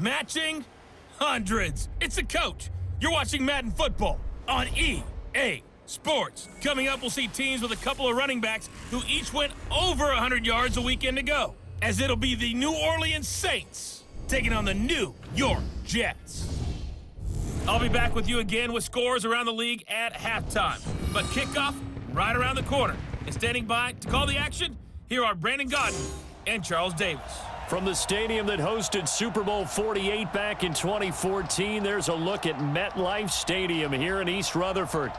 Matching? Hundreds. It's a coach. You're watching Madden Football on EA Sports. Coming up, we'll see teams with a couple of running backs who each went over 100 yards a weekend ago, as it'll be the New Orleans Saints taking on the New York Jets. I'll be back with you again with scores around the league at halftime. But kickoff right around the corner. And standing by to call the action, here are Brandon Gaudin and Charles Davis. From the stadium that hosted Super Bowl 48 back in 2014, there's a look at MetLife Stadium here in East Rutherford.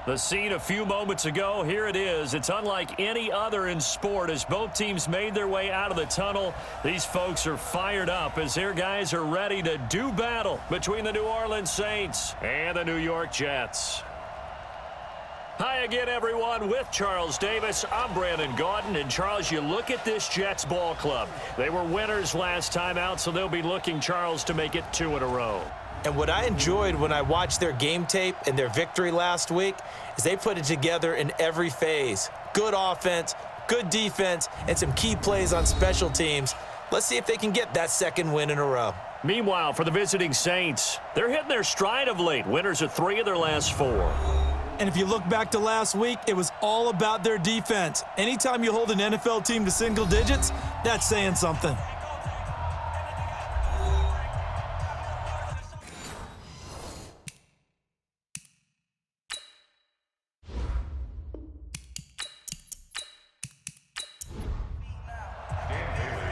The scene a few moments ago, here it is. It's unlike any other in sport as both teams made their way out of the tunnel. These folks are fired up as their guys are ready to do battle between the New Orleans Saints and the New York Jets. Hi again, everyone. With Charles Davis, I'm Brandon Gaudin. And, Charles, you look at this Jets ball club. They were winners last time out, so they'll be looking, Charles, to make it 2 in a row. And what I enjoyed when I watched their game tape and their victory last week is they put it together in every phase. Good offense, good defense, and some key plays on special teams. Let's see if they can get that second win in a row. Meanwhile, for the visiting Saints, they're hitting their stride of late. Winners of 3 of their last 4. And if you look back to last week, it was all about their defense. Anytime you hold an NFL team to single digits, that's saying something.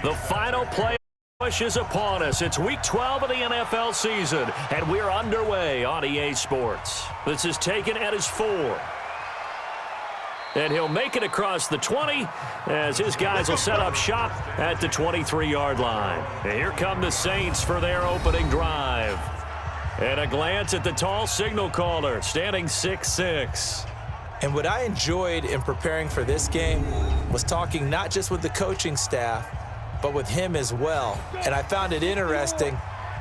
The final play push is upon us. It's week 12 of the NFL season, and we're underway on EA Sports. This is taken at his 4. And he'll make it across the 20 as his guys will set up shop at the 23-yard line. And here come the Saints for their opening drive. And a glance at the tall signal caller, standing 6'6". And what I enjoyed in preparing for this game was talking not just with the coaching staff, but with him as well. And I found it interesting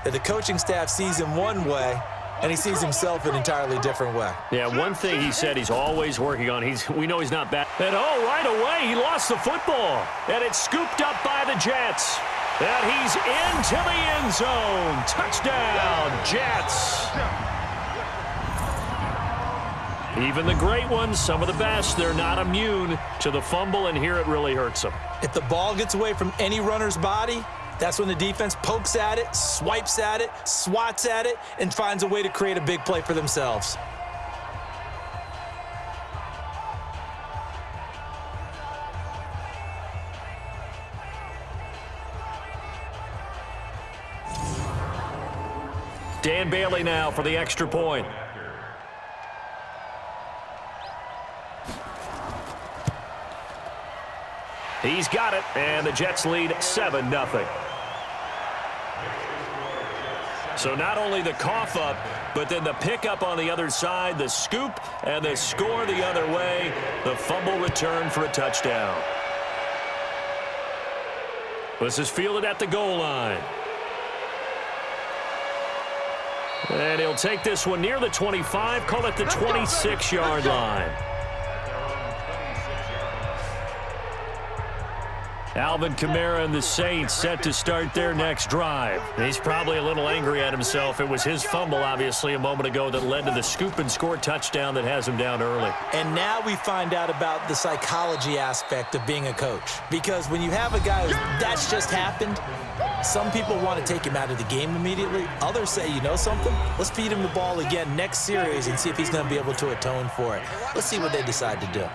that the coaching staff sees him one way, and he sees himself an entirely different way. Yeah, one thing he said he's always working on, we know he's not bad. And right away, he lost the football. And it's scooped up by the Jets. And he's into the end zone. Touchdown, Jets. Even the great ones, some of the best, they're not immune to the fumble, and here it really hurts them. If the ball gets away from any runner's body, that's when the defense pokes at it, swipes at it, swats at it, and finds a way to create a big play for themselves. Dan Bailey now for the extra point. He's got it, and the Jets lead 7-0. So not only the cough up, but then the pickup on the other side, the scoop, and the score the other way. The fumble return for a touchdown. This is fielded at the goal line. And he'll take this one near the 25, call it the 26-yard line. Alvin Kamara and the Saints set to start their next drive. He's probably a little angry at himself. It was his fumble, obviously, a moment ago that led to the scoop and score touchdown that has him down early. And now we find out about the psychology aspect of being a coach. Because when you have a guy that's just happened, some people want to take him out of the game immediately. Others say, you know something? Let's feed him the ball again next series and see if he's going to be able to atone for it. Let's see what they decide to do.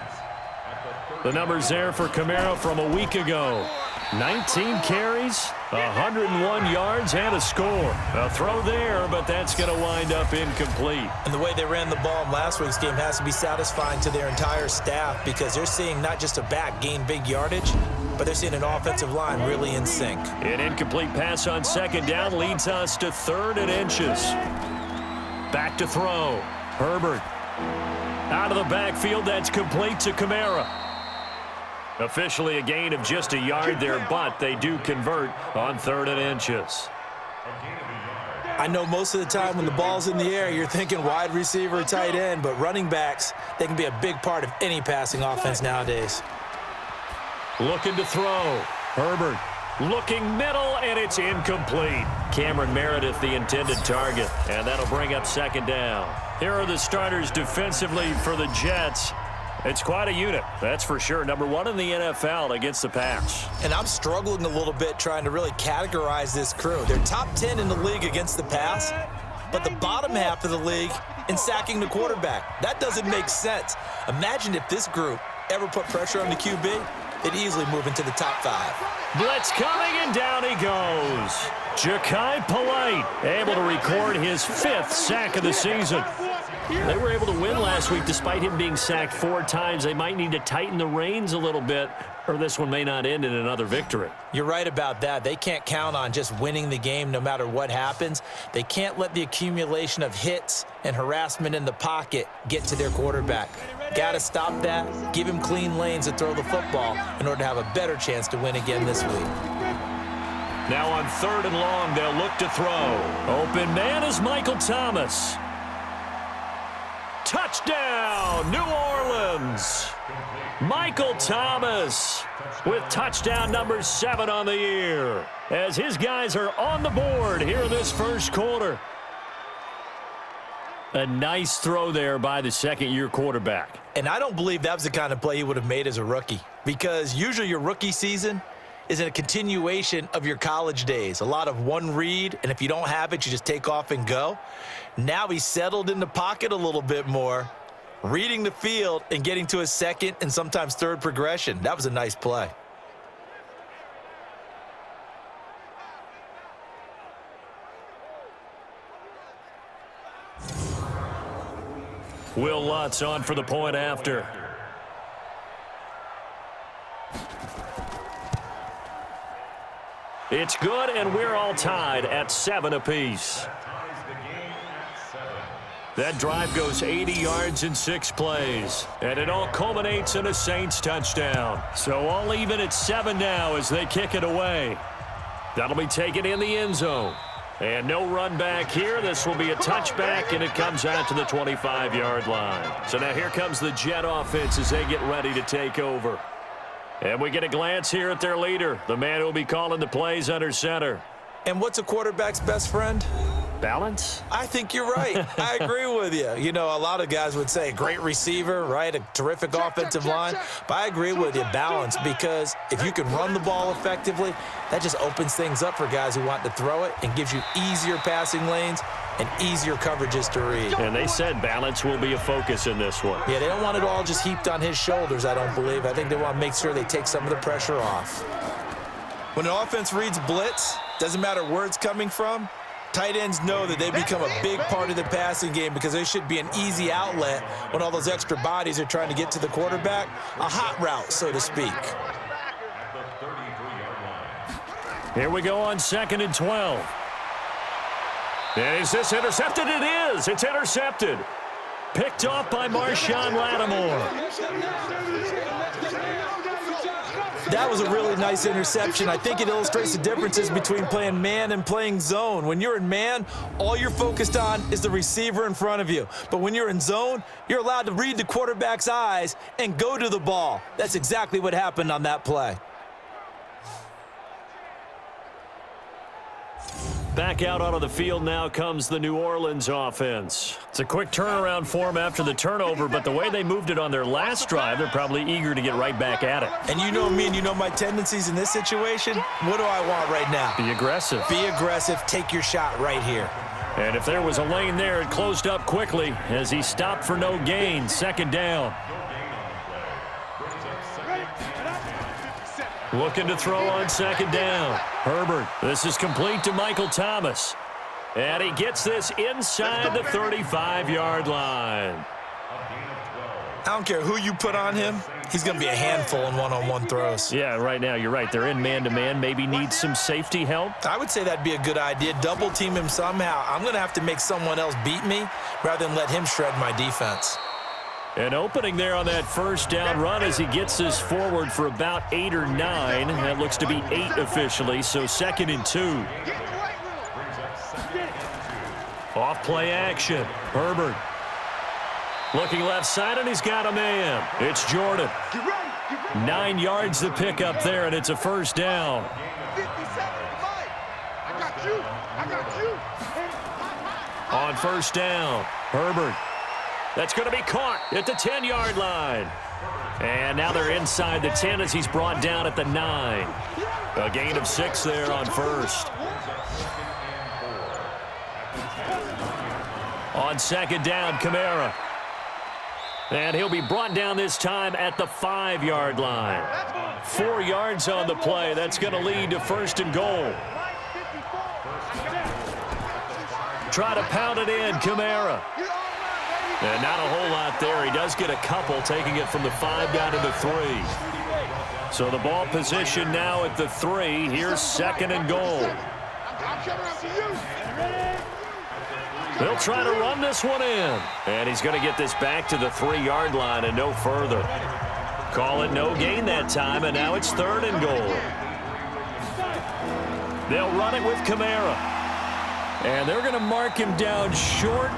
The numbers there for Kamara from a week ago. 19 carries, 101 yards, and a score. A throw there, but that's going to wind up incomplete. And the way they ran the ball in last week's game has to be satisfying to their entire staff because they're seeing not just a back gain big yardage, but they're seeing an offensive line really in sync. An incomplete pass on second down leads us to 3rd and inches. Back to throw. Herbert. Out of the backfield, that's complete to Kamara. Officially a gain of just a yard there, but they do convert on 3rd and inches. I know most of the time when the ball's in the air, you're thinking wide receiver or tight end, but running backs, they can be a big part of any passing offense nowadays. Looking to throw. Herbert Looking middle, and it's incomplete. Cameron Meredith, the intended target, and that'll bring up second down. Here are the starters defensively for the Jets. It's quite a unit, that's for sure. Number one in the NFL against the pass. And I'm struggling a little bit trying to really categorize this crew. They're top 10 in the league against the pass, but the bottom half of the league in sacking the quarterback. That doesn't make sense. Imagine if this group ever put pressure on the QB, they'd easily move into the top 5. Blitz coming, and down he goes. Jachai Polite able to record his 5th sack of the season. They were able to win last week despite him being sacked 4 times. They might need to tighten the reins a little bit, or this one may not end in another victory. You're right about that. They can't count on just winning the game no matter what happens. They can't let the accumulation of hits and harassment in the pocket get to their quarterback. Got to stop that, give him clean lanes to throw the football in order to have a better chance to win again this week. Now on 3rd and long, they'll look to throw. Open man is Michael Thomas. Touchdown, New Orleans. Michael Thomas with touchdown number 7 on the year as his guys are on the board here in this first quarter. A nice throw there by the second-year quarterback. And I don't believe that was the kind of play he would have made as a rookie, because usually your rookie season is a continuation of your college days. A lot of one read, and if you don't have it, you just take off and go. Now he's settled in the pocket a little bit more, reading the field and getting to his second and sometimes third progression. That was a nice play. Will Lutz on for the point after. It's good, and we're all tied at 7 apiece. That drive goes 80 yards in 6 plays, and it all culminates in a Saints touchdown. So all even at 7 now as they kick it away. That'll be taken in the end zone. And no run back here. This will be a touchback, and it comes out to the 25-yard line. So now here comes the Jet offense as they get ready to take over. And we get a glance here at their leader, the man who will be calling the plays under center. And what's a quarterback's best friend? Balance? I think you're right. I agree with you. You know, a lot of guys would say great receiver, right? A terrific offensive line. But I agree with you, balance, because if you can run the ball effectively, that just opens things up for guys who want to throw it and gives you easier passing lanes and easier coverages to read. And they said balance will be a focus in this one. Yeah, they don't want it all just heaped on his shoulders, I don't believe. I think they want to make sure they take some of the pressure off. When an offense reads blitz, doesn't matter where it's coming from, tight ends know that they become a big part of the passing game because they should be an easy outlet when all those extra bodies are trying to get to the quarterback. A hot route, so to speak. Here we go on 2nd and 12. And is this intercepted? It is. It's intercepted. Picked off by Marshawn Lattimore. That was a really nice interception. I think it illustrates the differences between playing man and playing zone. When you're in man, all you're focused on is the receiver in front of you. But when you're in zone, you're allowed to read the quarterback's eyes and go to the ball. That's exactly what happened on that play. Back out onto the field now comes the New Orleans offense. It's a quick turnaround for them after the turnover, but the way they moved it on their last drive, they're probably eager to get right back at it. And you know me and you know my tendencies in this situation. What do I want right now? Be aggressive. Be aggressive. Take your shot right here. And if there was a lane there, it closed up quickly as he stopped for no gain. 2nd down. Looking to throw on 2nd down. Herbert. This is complete to Michael Thomas. And he gets this inside the 35-yard line. I don't care who you put on him. He's going to be a handful in one-on-one throws. Yeah, right now, you're right. They're in man-to-man. Maybe need some safety help. I would say that'd be a good idea. Double team him somehow. I'm going to have to make someone else beat me rather than let him shred my defense. An opening there on that 1st down run as he gets this forward for about 8 or 9. That looks to be 8 officially, so 2nd and 2. Off play action. Herbert. Looking left side, and he's got a man. It's Jordan. 9 yards to pick up there, and it's a first down. 57, Mike. I got you. I got you. On first down, Herbert. That's going to be caught at the 10-yard line. And now they're inside the 10 as he's brought down at the 9. A gain of 6 there on first. On second down, Kamara. And he'll be brought down this time at the 5-yard line. 4 yards on the play. That's going to lead to first and goal. Try to pound it in, Kamara. And not a whole lot there. He does get a couple, taking it from the 5 down to the 3. So the ball position now at the 3. Here's second and goal. They'll try to run this one in. And he's going to get this back to the 3-yard line and no further. Call it no gain that time, and now it's third and goal. They'll run it with Kamara. And they're going to mark him down short,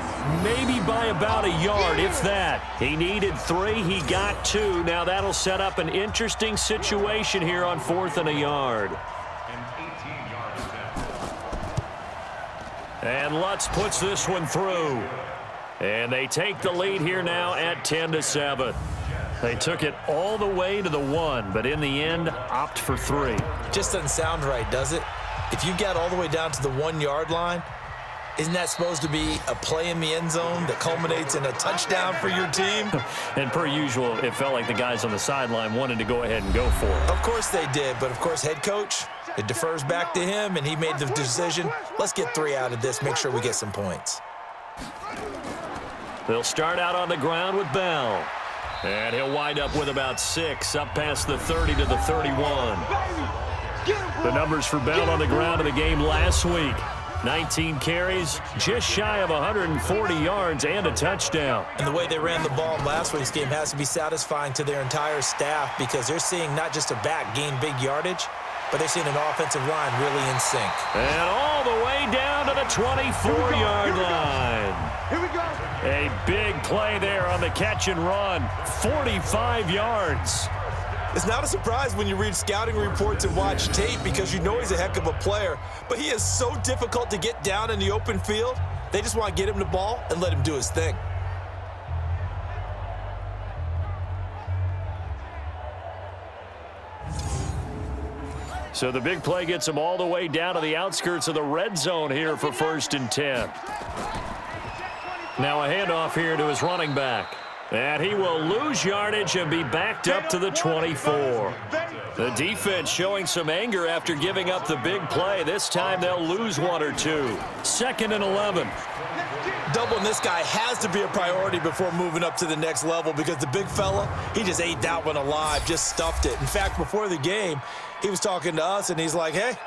maybe by about a yard, if that. He needed 3. He got 2. Now that'll set up an interesting situation here on 4th and a yard. And Lutz puts this one through. And they take the lead here now at 10-7. They took it all the way to the 1, but in the end, opt for 3. Just doesn't sound right, does it? If you get all the way down to the 1-yard line, isn't that supposed to be a play in the end zone that culminates in a touchdown for your team? And per usual, it felt like the guys on the sideline wanted to go ahead and go for it. Of course they did, but of course head coach, it defers back to him, and he made the decision, let's get 3 out of this, make sure we get some points. They'll start out on the ground with Bell. And he'll wind up with about 6, up past the 30 to the 31. The numbers for Bell on the ground in the game last week. 19 carries, just shy of 140 yards, and a touchdown. And the way they ran the ball in last week's game has to be satisfying to their entire staff because they're seeing not just a back gain big yardage, but they're seeing an offensive line really in sync. And all the way down to the 24-yard line. Here we go. A big play there on the catch and run. 45 yards. It's not a surprise when you read scouting reports and watch tape because you know he's a heck of a player, but he is so difficult to get down in the open field. They just want to get him the ball and let him do his thing. So the big play gets him all the way down to the outskirts of the red zone here for 1st and 10. Now a handoff here to his running back. And he will lose yardage and be backed up to the 24. The defense showing some anger after giving up the big play. This time they'll lose 1 or 2. 2nd and 11. Doubling this guy has to be a priority before moving up to the next level because the big fella, he just ate that one alive, just stuffed it. In fact, before the game, he was talking to us, and he's like, hey,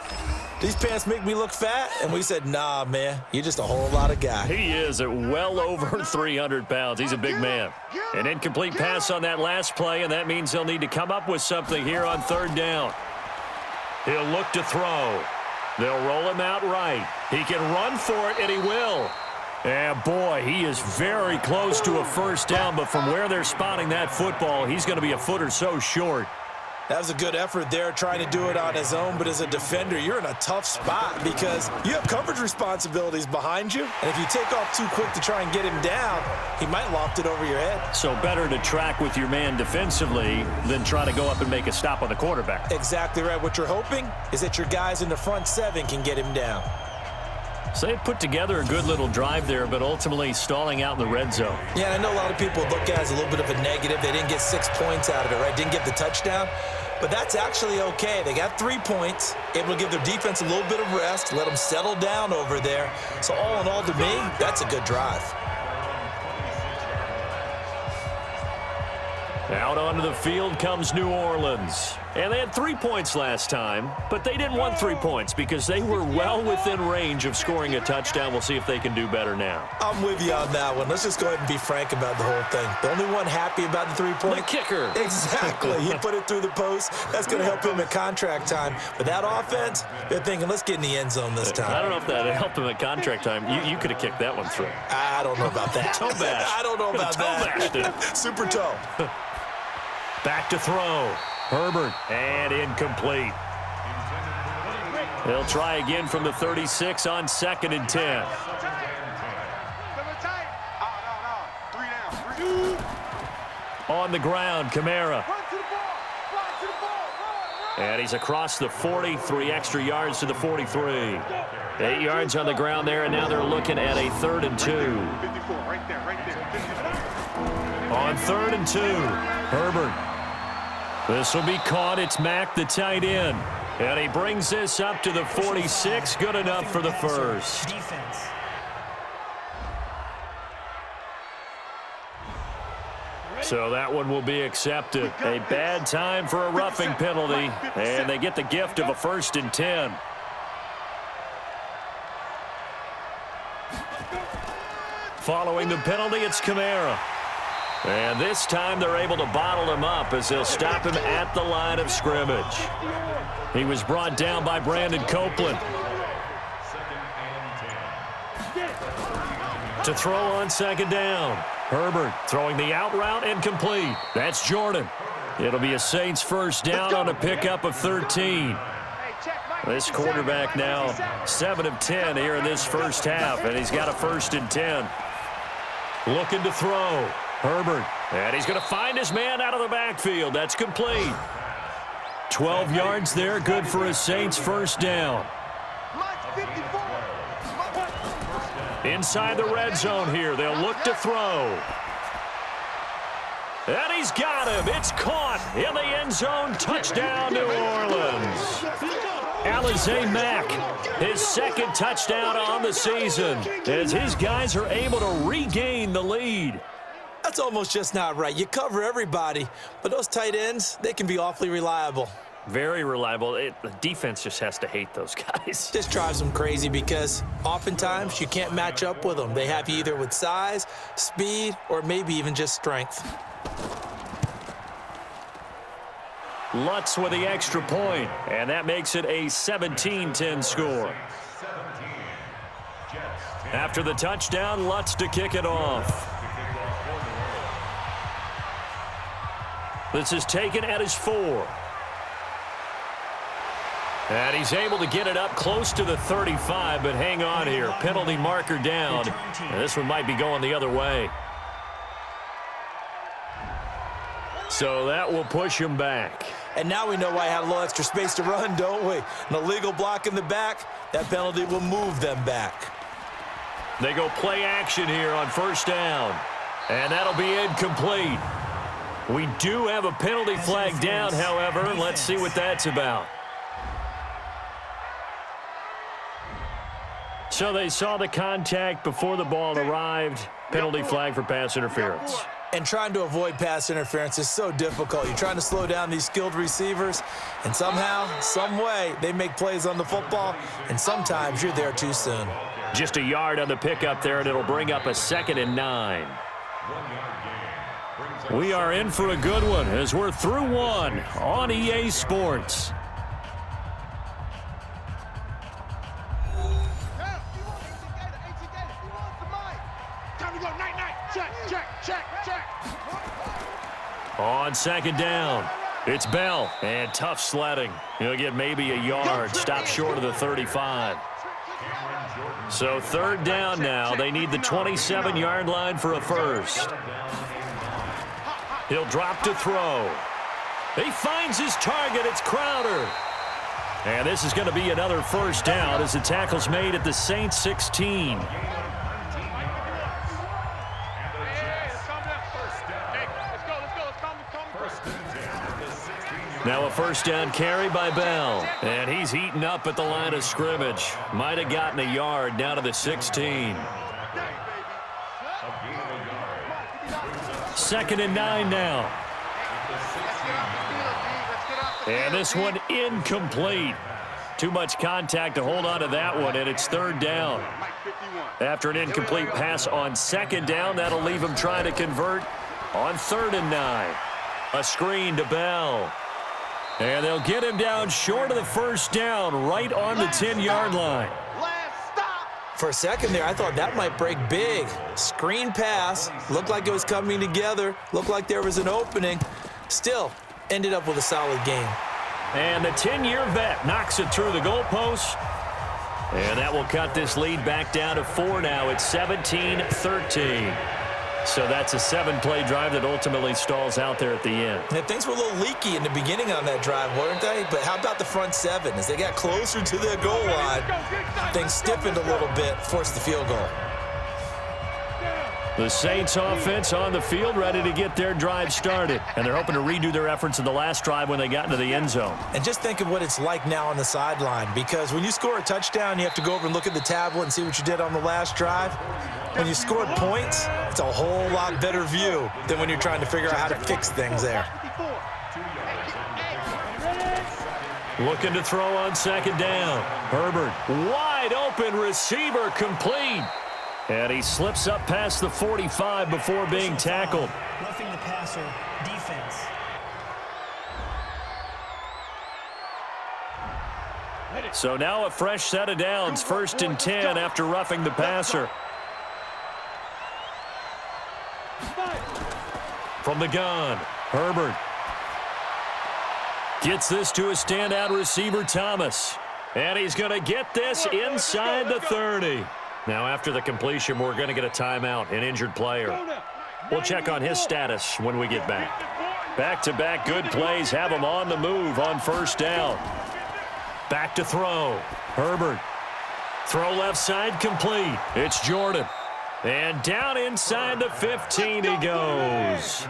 these pants make me look fat? And we said, nah, man, you're just a whole lot of guy. He is at well over 300 pounds. He's a big man. An incomplete pass on that last play, and that means he'll need to come up with something here on 3rd down. He'll look to throw. They'll roll him out right. He can run for it, and he will. And, boy, he is very close to a first down, but from where they're spotting that football, he's going to be a foot or so short. That was a good effort there trying to do it on his own, but as a defender, you're in a tough spot because you have coverage responsibilities behind you, and if you take off too quick to try and get him down, he might loft it over your head. So better to track with your man defensively than try to go up and make a stop on the quarterback. Exactly right. What you're hoping is that your guys in the front 7 can get him down. So they put together a good little drive there, but ultimately stalling out in the red zone. Yeah, I know a lot of people look at it as a little bit of a negative. They didn't get 6 points out of it, right? Didn't get the touchdown. But that's actually okay. They got 3 points, able to give their defense a little bit of rest, let them settle down over there. So all in all, to me, that's a good drive. Out onto the field comes New Orleans. And they had 3 points last time, but they didn't want 3 points because they were well within range of scoring a touchdown. We'll see if they can do better now. I'm with you on that one. Let's just go ahead and be frank about the whole thing. The only one happy about the 3-point? The kicker. Exactly. He put it through the post. That's going to help him at contract time. But that offense, they're thinking, let's get in the end zone this time. I don't know if that helped him at contract time. You could have kicked that one through. I don't know about that. Toe bash. I don't know about Toe bashed that. it. Super toe. Back to throw. Herbert, and incomplete. They'll try again from the 36 on 2nd and 10. On the ground, Kamara. And he's across the 40, 3 extra yards to the 43. 8 yards on the ground there, and now they're looking at a 3rd and 2. On 3rd and 2, Herbert. This will be caught. It's Mack, the tight end. And he brings this up to the 46. Good enough for the first. So that one will be accepted. A bad time for a roughing penalty. And they get the gift of a 1st and 10. Following the penalty, it's Kamara. And this time they're able to bottle him up as they'll stop him at the line of scrimmage. He was brought down by Brandon Copeland. To throw on 2nd down. Herbert throwing the out route, incomplete. That's Jordan. It'll be a Saints 1st down on a pickup of 13. This quarterback now 7 of 10 here in this first half, and he's got a 1st and 10. Looking to throw. Herbert, and he's going to find his man out of the backfield. That's complete. 12 yards there, good for a Saints 1st down. Inside the red zone here, they'll look to throw. And he's got him. It's caught in the end zone. Touchdown, New Orleans. Alize Mack, his 2nd touchdown on the season, as his guys are able to regain the lead. That's almost just not right. You cover everybody, but those tight ends, they can be awfully reliable. Very reliable. The defense just has to hate those guys. This drives them crazy because oftentimes you can't match up with them. They have you either with size, speed, or maybe even just strength. Lutz with the extra point, and that makes it a 17-10 score. After the touchdown, Lutz to kick it off. This is taken at his 4. And he's able to get it up close to the 35, but hang on here. Penalty marker down. And this one might be going the other way. So that will push him back. And now we know why I had a little extra space to run, don't we? An illegal block in the back, that penalty will move them back. They go play action here on 1st down. And that'll be incomplete. We do have a penalty flag down, however. Let's see what that's about. So they saw the contact before the ball arrived. Penalty flag for pass interference. And trying to avoid pass interference is so difficult. You're trying to slow down these skilled receivers, and somehow, some way, they make plays on the football, and sometimes you're there too soon. Just a yard on the pickup there, and it'll bring up a 2nd and 9. We are in for a good one as we're through one on EA Sports. On 2nd down, it's Bell, and tough sledding. He'll get maybe a yard, stop short of the 35. So 3rd down now. They need the 27-yard line for a 1st. He'll drop to throw. He finds his target. It's Crowder. And this is going to be another 1st down as the tackle's made at the Saints 16. Now a 1st down carry by Bell. And he's eaten up at the line of scrimmage. Might have gotten a yard down to the 16. 2nd and 9 now. And this one incomplete. Too much contact to hold on to that one, and it's 3rd down. After an incomplete pass on 2nd down, that'll leave him trying to convert on 3rd and 9. A screen to Bell. And they'll get him down short of the 1st down, right on the 10-yard line. For a second there, I thought that might break big. Screen pass. Looked like it was coming together. Looked like there was an opening. Still, ended up with a solid game. And the 10-year vet knocks it through the goalpost. And that will cut this lead back down to 4 now. It's 17-13. So that's a 7-play drive that ultimately stalls out there at the end. And things were a little leaky in the beginning on that drive, weren't they? But how about the front 7? As they got closer to the goal line, things stiffened a little bit, forced the field goal. The Saints offense on the field, ready to get their drive started. And they're hoping to redo their efforts in the last drive when they got into the end zone. And just think of what it's like now on the sideline, because when you score a touchdown, you have to go over and look at the tablet and see what you did on the last drive. When you scored points, it's a whole lot better view than when you're trying to figure out how to fix things there. Looking to throw on second down. Herbert, wide open receiver, complete. And he slips up past the 45 before being tackled. Roughing the passer, defense. So now a fresh set of downs, 1st and 10 after roughing the passer. From the gun, Herbert gets this to a standout receiver, Thomas. And he's going to get this inside the 30. Now, after the completion, we're going to get a timeout, an injured player. We'll check on his status when we get back. Back-to-back good plays have him on the move on 1st down. Back to throw. Herbert. Throw left side complete. It's Jordan. And down inside the 15 he goes.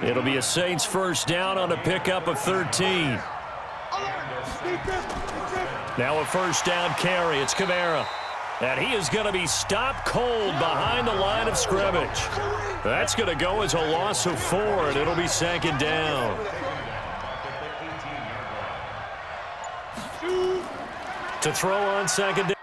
It'll be a Saints 1st down on a pickup of 13. Now a 1st down carry. It's Kamara. And he is going to be stopped cold behind the line of scrimmage. That's going to go as a loss of 4, and it'll be 2nd down. To throw on 2nd down.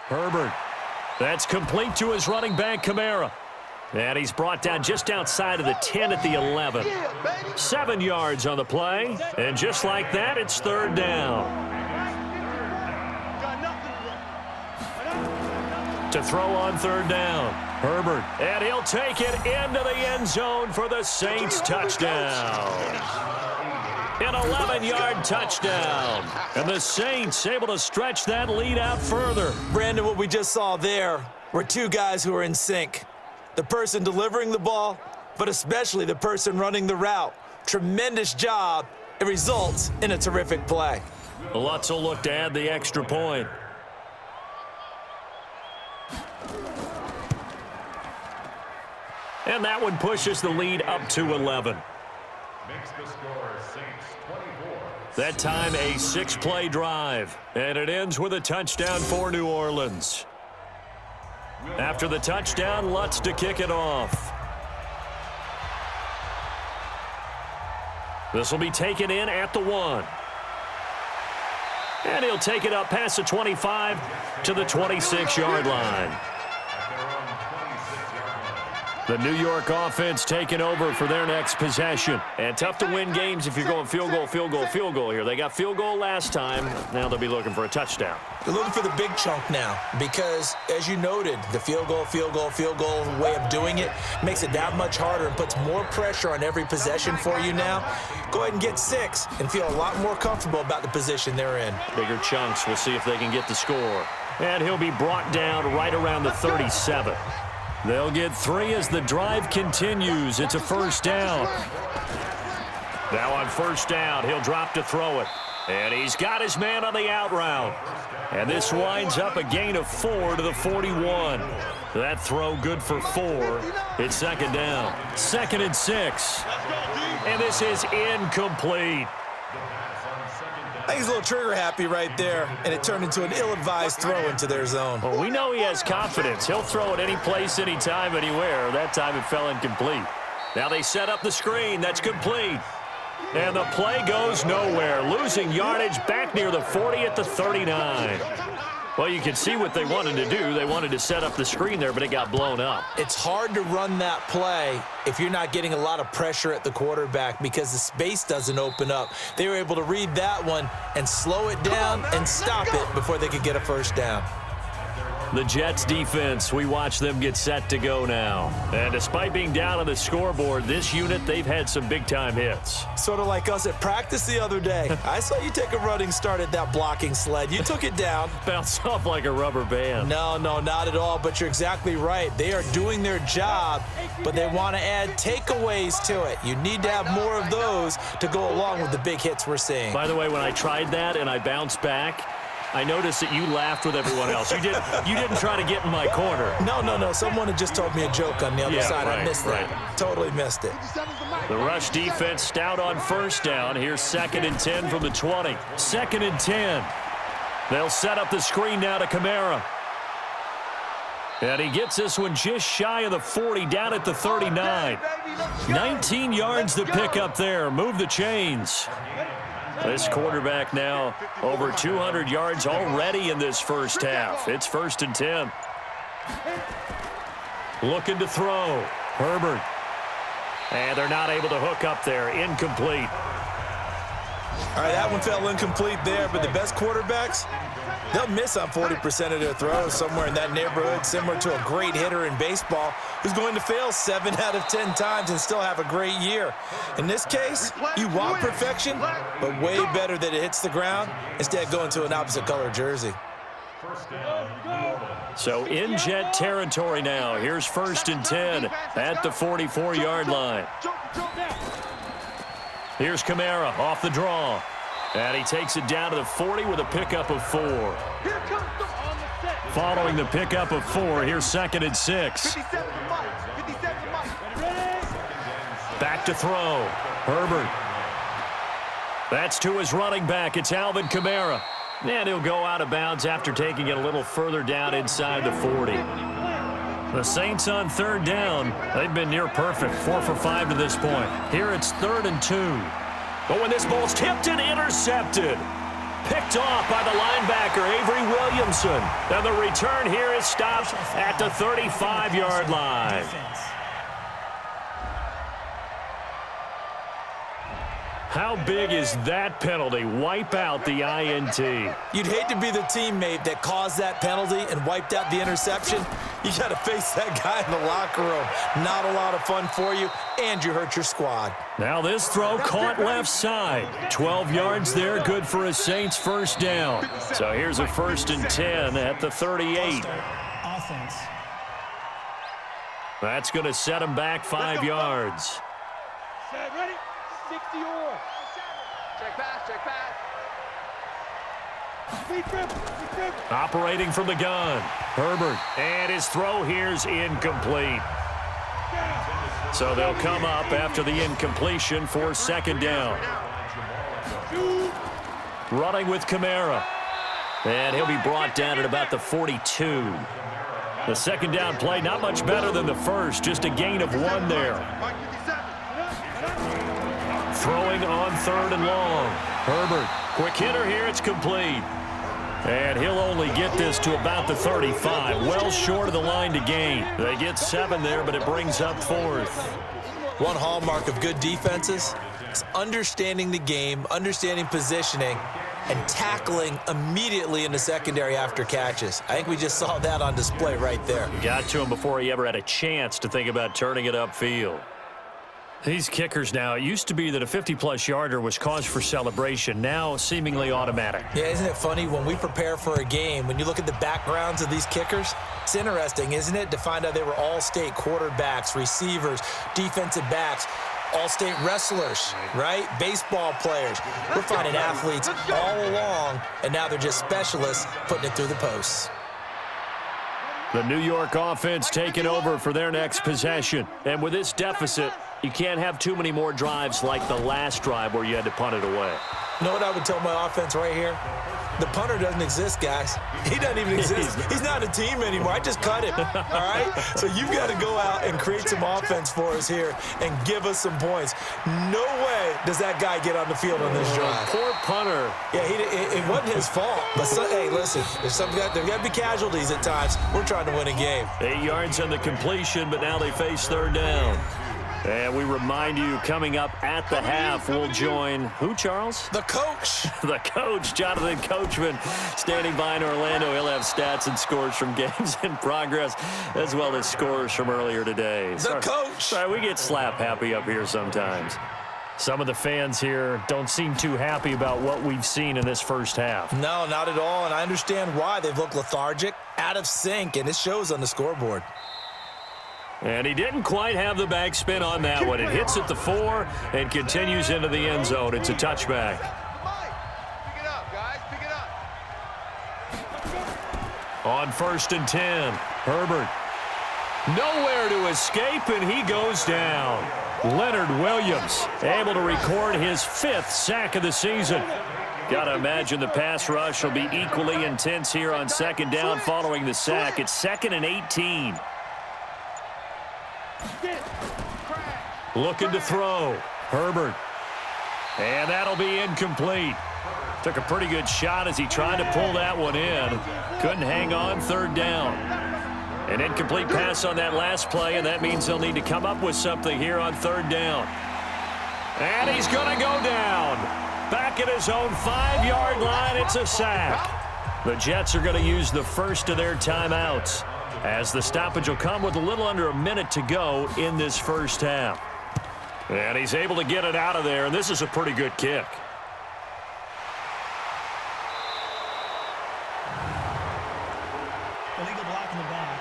Herbert. That's complete to his running back, Kamara. And he's brought down just outside of the 10 at the 11. 7 yards on the play. And just like that, it's 3rd down. To throw on 3rd down, Herbert. And he'll take it into the end zone for the Saints touchdown. An 11-yard touchdown. And the Saints able to stretch that lead out further. Brandon, what we just saw there were 2 guys who are in sync. The person delivering the ball, but especially the person running the route. Tremendous job. It results in a terrific play. Lutz will look to add the extra point. And that one pushes the lead up to 11. That time a 6-play drive, and it ends with a touchdown for New Orleans. After the touchdown, Lutz to kick it off. This will be taken in at the 1. And he'll take it up past the 25 to the 26-yard line. The New York offense taking over for their next possession. And tough to win games if you're going field goal, field goal, field goal here. They got field goal last time. Now they'll be looking for a touchdown. They're looking for the big chunk now because, as you noted, the field goal way of doing it makes it that much harder and puts more pressure on every possession for you now. Go ahead and get 6 and feel a lot more comfortable about the position they're in. Bigger chunks. We'll see if they can get the score. And he'll be brought down right around the 37. They'll get 3 as the drive continues. It's a 1st down. Now on 1st down, he'll drop to throw it. And he's got his man on the out route. And this winds up a gain of 4 to the 41. That throw good for 4. It's 2nd down. 2nd and 6. And this is incomplete. I think he's a little trigger happy right there, and it turned into an ill-advised throw into their zone. Well, we know he has confidence. He'll throw it any place, anytime, anywhere. That time it fell incomplete. Now they set up the screen. That's complete. And the play goes nowhere. Losing yardage back near the 40 at the 39. Well, you can see what they wanted to do. They wanted to set up the screen there, but it got blown up. It's hard to run that play if you're not getting a lot of pressure at the quarterback because the space doesn't open up. They were able to read that one and slow it down and stop it before they could get a first down. The Jets defense, we watch them get set to go now. And despite being down on the scoreboard, this unit, they've had some big-time hits. Sort of like us at practice the other day. I saw you take a running start at that blocking sled. You took it down. Bounced off like a rubber band. No, not at all, but you're exactly right. They are doing their job, but they want to add takeaways to it. You need to have more of those to go along with the big hits we're seeing. By the way, when I tried that and I bounced back, I noticed that you laughed with everyone else. You didn't try to get in my corner. No. Someone had just told me a joke on the other side. Right, I missed that. Totally missed it. The rush defense stout on first down. Here's 2nd and 10 from the 20. 2nd and 10. They'll set up the screen now to Kamara. And he gets this one just shy of the 40, down at the 39. 19 yards to pick up there. Move the chains. This quarterback now over 200 yards already in this first half. It's 1st and 10. Looking to throw. Herbert. And they're not able to hook up there. Incomplete. All right, that one fell incomplete there, but the best quarterbacks, they'll miss on 40% of their throws, somewhere in that neighborhood, similar to a great hitter in baseball who's going to fail 7 out of 10 times and still have a great year. In this case, you want perfection, but way better that it hits the ground instead of going to an opposite color jersey. So in Jet territory now. Here's 1st and 10 at the 44-yard line. Here's Kamara off the draw. And he takes it down to the 40 with a pickup of 4. Following the pickup of 4, here's 2nd and 6. Back to throw. Herbert. That's to his running back. It's Alvin Kamara. And he'll go out of bounds after taking it a little further down inside the 40. The Saints on 3rd down. They've been near perfect, 4 for 5 to this point. Here it's 3rd and 2. But when this ball's tipped and intercepted, picked off by the linebacker, Avery Williamson. And the return here is stopped at the 35-yard line. How big is that penalty? Wipe out the INT. You'd hate to be the teammate that caused that penalty and wiped out the interception. You got to face that guy in the locker room. Not a lot of fun for you, and you hurt your squad. Now this throw caught left side. 12 yards there, good for a Saints first down. So here's a 1st and 10 at the 38. Offense. That's going to set him back 5 yards. Set, ready? 60 or. Check pass, check pass. Operating from the gun. Herbert. And his throw here's incomplete. So they'll come up after the incompletion for 2nd down. Running with Kamara. And he'll be brought down at about the 42. The 2nd down play, not much better than the first. Just a gain of 1 there. Throwing on 3rd and long. Herbert. Quick hitter here. It's complete. And he'll only get this to about the 35. Well short of the line to gain. They get 7 there, but it brings up 4th. One hallmark of good defenses is understanding the game, understanding positioning, and tackling immediately in the secondary after catches. I think we just saw that on display right there. Got to him before he ever had a chance to think about turning it upfield. These kickers now, it used to be that a 50-plus yarder was cause for celebration, now seemingly automatic. Yeah, isn't it funny when we prepare for a game, when you look at the backgrounds of these kickers, it's interesting, isn't it, to find out they were all-state quarterbacks, receivers, defensive backs, all-state wrestlers, right? Baseball players. We're finding athletes all along, and now they're just specialists putting it through the posts. The New York offense taking over for their next possession. And with this deficit, you can't have too many more drives like the last drive where you had to punt it away. You know what I would tell my offense right here? The punter doesn't exist, guys. He doesn't even exist. He's not a team anymore. I just cut him, all right? So you've got to go out and create some offense for us here and give us some points. No way does that guy get on the field on this drive. Poor punter. Yeah, it wasn't his fault. But, hey, listen, there's got to be casualties at times. We're trying to win a game. 8 yards on the completion, but now they face third down. And we remind you, coming up at the half, we'll join who, Charles? The coach. The coach, Jonathan Coachman, standing by in Orlando. He'll have stats and scores from games in progress, as well as scores from earlier today. The coach. Sorry, we get slap happy up here sometimes. Some of the fans here don't seem too happy about what we've seen in this first half. No, not at all, and I understand why. They've looked lethargic, out of sync, and it shows on the scoreboard. And he didn't quite have the backspin on that one. It hits at the 4 and continues into the end zone. It's a touchback. Pick it up, guys. Pick it up. On 1st and 10, Herbert. Nowhere to escape, and he goes down. Leonard Williams able to record his 5th sack of the season. Got to imagine the pass rush will be equally intense here on 2nd down following the sack. It's 2nd and 18. Looking to throw. Herbert. And that'll be incomplete. Took a pretty good shot as he tried to pull that one in. Couldn't hang on, 3rd down. An incomplete pass on that last play, and that means they'll need to come up with something here on 3rd down. And he's going to go down. Back at his own 5-yard line, it's a sack. The Jets are going to use the first of their timeouts, as the stoppage will come with a little under a minute to go in this first half. And he's able to get it out of there, and this is a pretty good kick. Illegal block in the back.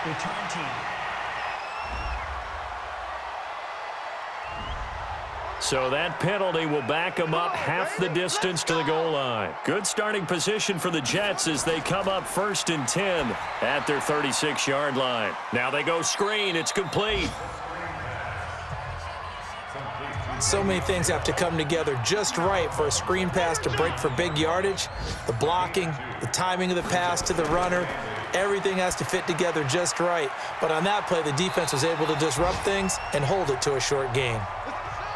Return team. So that penalty will back them up half the distance to the goal line. Good starting position for the Jets as they come up 1st and 10 at their 36-yard line. Now they go screen. It's complete. So many things have to come together just right for a screen pass to break for big yardage. The blocking, the timing of the pass to the runner, everything has to fit together just right. But on that play, the defense was able to disrupt things and hold it to a short gain.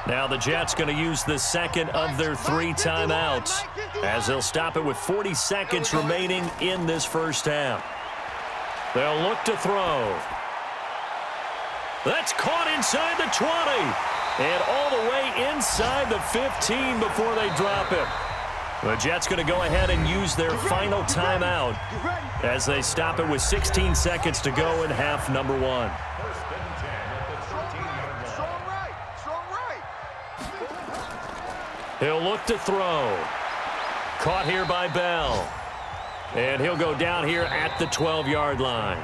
Now the Jets going to use the second of their 3 timeouts as they'll stop it with 40 seconds remaining in this first half. They'll look to throw. That's caught inside the 20 and all the way inside the 15 before they drop it. The Jets going to go ahead and use their final timeout as they stop it with 16 seconds to go in half number 1. He'll look to throw. Caught here by Bell. And he'll go down here at the 12-yard line.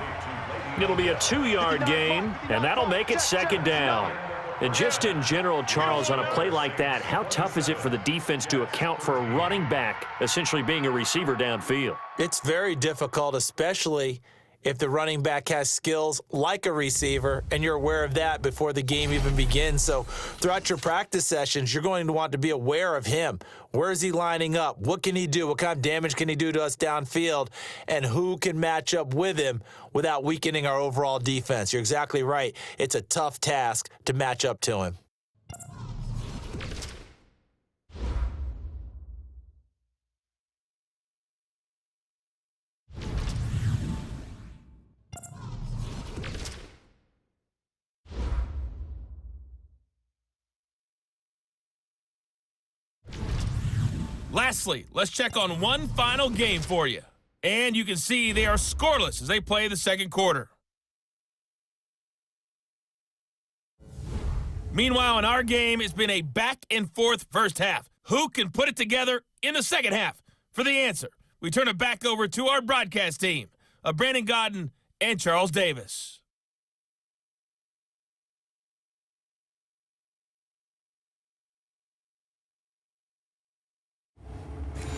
It'll be a 2-yard gain, and that'll make it 2nd down. And just in general, Charles, on a play like that, how tough is it for the defense to account for a running back essentially being a receiver downfield? It's very difficult, especially if the running back has skills like a receiver, and you're aware of that before the game even begins. So throughout your practice sessions, you're going to want to be aware of him. Where is he lining up? What can he do? What kind of damage can he do to us downfield? And who can match up with him without weakening our overall defense? You're exactly right. It's a tough task to match up to him. Lastly, let's check on one final game for you. And you can see they are scoreless as they play the second quarter. Meanwhile, in our game, it's been a back-and-forth first half. Who can put it together in the second half? For the answer, we turn it back over to our broadcast team of Brandon Gaudin and Charles Davis.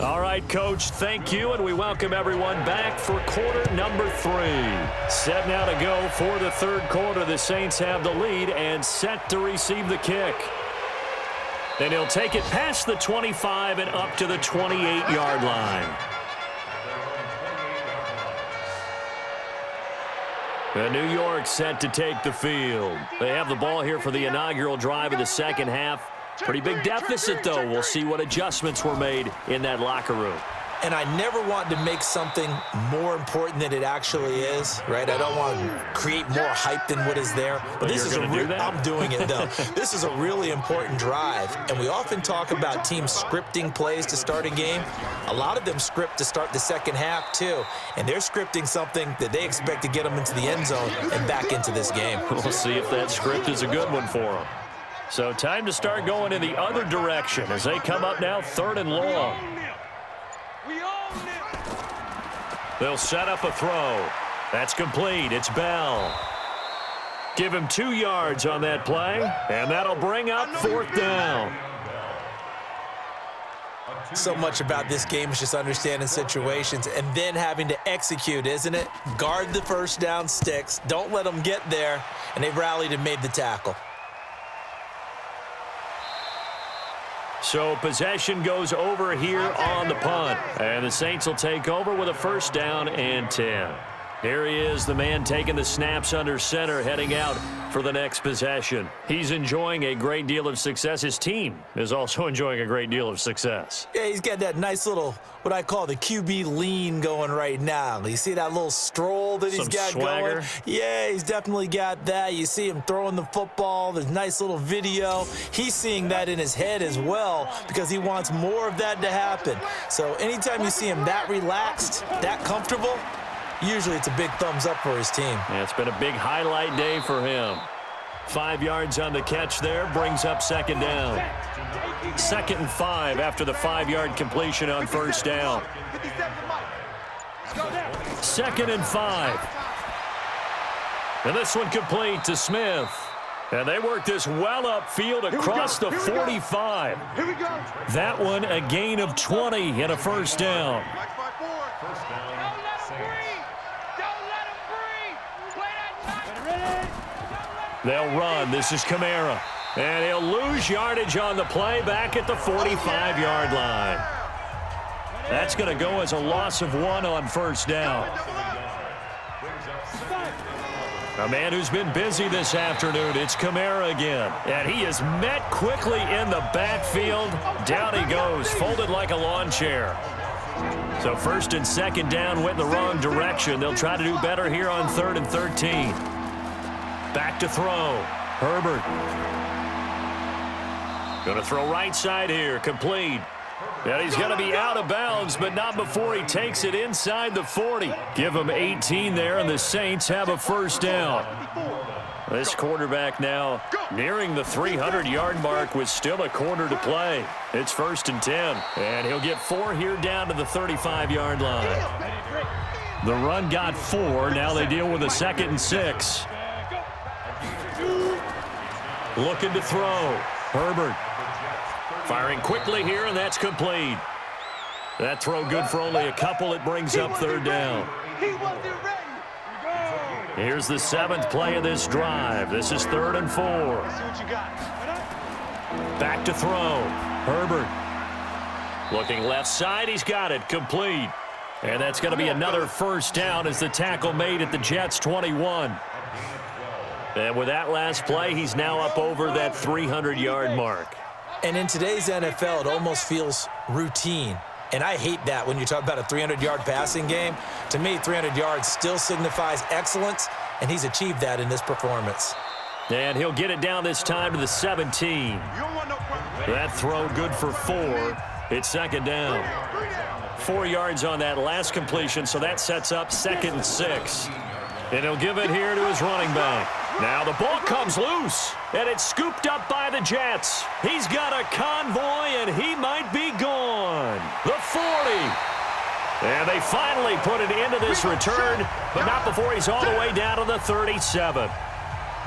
All right, Coach, thank you, and we welcome everyone back for quarter number 3. Set now to go for the third quarter. The Saints have the lead and set to receive the kick. And he'll take it past the 25 and up to the 28-yard line. And New York set to take the field. They have the ball here for the inaugural drive of the second half. Pretty big deficit, though. We'll see what adjustments were made in that locker room. And I never want to make something more important than it actually is, right? I don't want to create more hype than what is there. But this is I'm doing it, though. This is a really important drive. And we often talk about teams scripting plays to start a game. A lot of them script to start the second half, too. And they're scripting something that they expect to get them into the end zone and back into this game. We'll see if that script is a good one for them. So time to start going in the other direction as they come up now 3rd and long. They'll set up a throw. That's complete. It's Bell. Give him 2 yards on that play, and that'll bring up 4th down. So much about this game is just understanding situations and then having to execute, isn't it? Guard the first down sticks. Don't let them get there, and they rallied and made the tackle. So possession goes over here on the punt. And the Saints will take over with a 1st down and 10. Here he is, the man taking the snaps under center, heading out for the next possession. He's enjoying a great deal of success. His team is also enjoying a great deal of success. Yeah, he's got that nice little, what I call the QB lean going right now. You see that little stroll that he's got swagger going? Yeah, he's definitely got that. You see him throwing the football. There's nice little video. He's seeing that in his head as well because he wants more of that to happen. So anytime you see him that relaxed, that comfortable, usually it's a big thumbs up for his team. Yeah, it's been a big highlight day for him. 5 yards on the catch there, brings up 2nd down. 2nd and 5 after the 5-yard completion on 1st down. 2nd and 5. And this one complete to Smith. And they work this well upfield across the 45. That one a gain of 20 and a 1st down. They'll run. This is Kamara. And he'll lose yardage on the play back at the 45-yard line. That's going to go as a loss of 1 on 1st down. A man who's been busy this afternoon, it's Kamara again. And he is met quickly in the backfield. Down he goes, folded like a lawn chair. So 1st and 2nd down went in the wrong direction. They'll try to do better here on 3rd and 13. Back to throw. Herbert. Going to throw right side here. Complete. And he's going to be out of bounds, but not before he takes it inside the 40. Give him 18 there, and the Saints have a 1st down. This quarterback now nearing the 300-yard mark with still a quarter to play. It's 1st and 10, and he'll get 4 here down to the 35-yard line. The run got 4. Now they deal with a 2nd and 6. Looking to throw. Herbert firing quickly here, and that's complete. That throw good for only a couple. It brings up 3rd down. Here's the 7th play of this drive. This is 3rd and 4. Back to throw. Herbert looking left side. He's got it. Complete. And that's going to be another 1st down as the tackle made at the Jets' 21. And with that last play, he's now up over that 300-yard mark. And in today's NFL, it almost feels routine. And I hate that when you talk about a 300-yard passing game. To me, 300 yards still signifies excellence, and he's achieved that in this performance. And he'll get it down this time to the 17. That throw good for 4. It's 2nd down. 4 yards on that last completion, so that sets up 2nd and 6. And he'll give it here to his running back. Now the ball comes loose, and it's scooped up by the Jets. He's got a convoy, and he might be gone. The 40. And they finally put it into this return, but not before he's all the way down to the 37.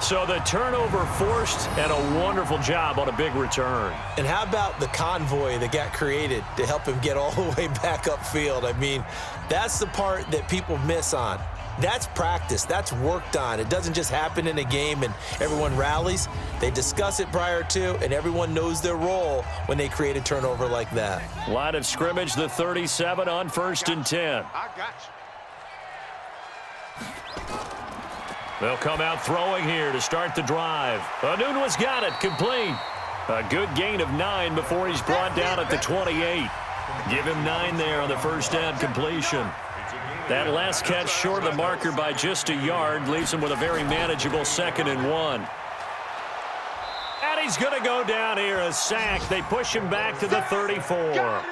So the turnover forced, and a wonderful job on a big return. And how about the convoy that got created to help him get all the way back upfield? I mean, that's the part that people miss on. That's practice. That's worked on. It doesn't just happen in a game and everyone rallies. They discuss it prior to, and everyone knows their role when they create a turnover like that. Line of scrimmage, the 37 on 1st and 10. They'll come out throwing here to start the drive. Enunwa's got it, complete. A good gain of 9 before he's brought down at the 28. Give him 9 there on the first down completion. That last catch short of the marker by just a yard leaves him with a very manageable 2nd and 1. And he's going to go down here, a sack. They push him back to the 34.